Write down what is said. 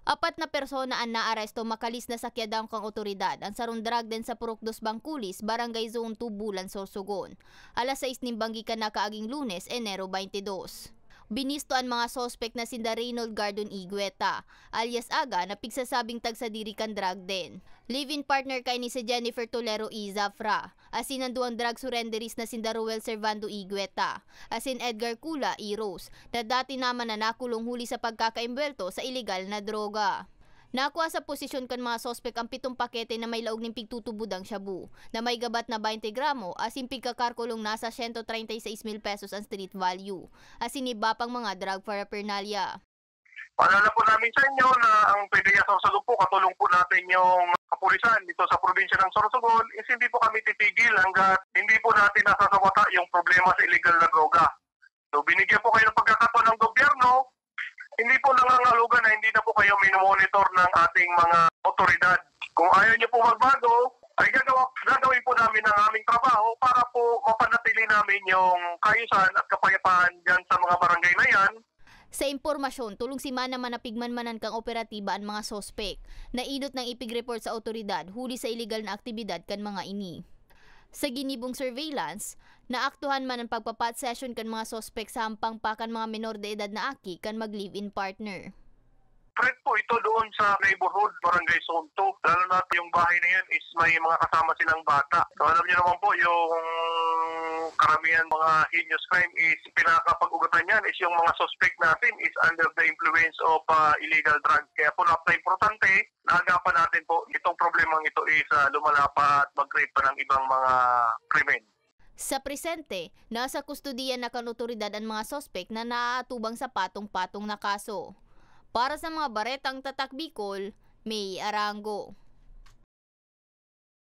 Apat na persona ang naaresto makalis na sakyadang kang otoridad ang sarong drug den sa Purok Dos Bangkulis, Barangay Zone 2, Bulan, Sorsogon. Alas 6 nimbanggi ka na kaaging Lunes, Enero 22. Binisto ang mga sospek na sinda Reynold Gardon Igueta, alias Aga, na pigsasabing tagsadiri kan drug den. Live-in partner kay ni si Jennifer Tolero E. Zafra, asin ang duwang drug surrenderies na sinda Ruel Servando Igueta, asin Edgar Kula E. Rose, na dati naman na nakulong huli sa pagkakaimbwelto sa ilegal na droga. Nakuha sa posisyon kan mga sospek ang 7 pakete na may laog ng pigtutubudang shabu, na may gabat na 20 gramo, asin pigkakarkulong nasa 136,000 pesos ang street value, asin iba pang mga drug paraphernalia. Paalala po namin sa inyo na ang PDEA Sorsogon po, katulong po natin yung kapulisan dito sa probinsya ng Sorsogon, is hindi po kami titigil hanggat hindi po natin nasasawata yung problema sa illegal na droga. So binigyan po kayo ng pagkakataon ng gobyerno, hindi po nangangalugan na hindi na po kayo minomonitor ng ating mga otoridad. Kung ayaw niyo po magbago, ay gagawin po namin ang aming trabaho para po mapanatili namin yung kaayusan at kapayapaan dyan sa mga barangay na yan. Sa impormasyon, tulong si Mana manapigmanmanan kang operatiba ang mga sospek na inot ng ipig-report sa otoridad huli sa illegal na aktibidad kan mga ini. Sa ginibong surveillance, naaktuhan man ang pagpapat session kan mga sospek sa hampang pa kan mga menor de edad na aki kan mag-live-in partner. Threat po ito doon sa neighborhood, Barangay Zone 2. Lalo na yung bahay na yan is may mga kasama silang bata. So alam niyo naman po, yung karamihan mga heinous crime is pinakapag-ugatan yan is yung mga suspect natin is under the influence of illegal drugs. Kaya po napaka-importante na agapan natin po itong problemang ito is lumala pa at mag-create pa ng ibang mga krimen. Sa presente, nasa kustodiya na kan otoridad ang mga sospek na naaatubang sa patong-patong na kaso. Para sa mga baretang Tatak Bicol, May Arango.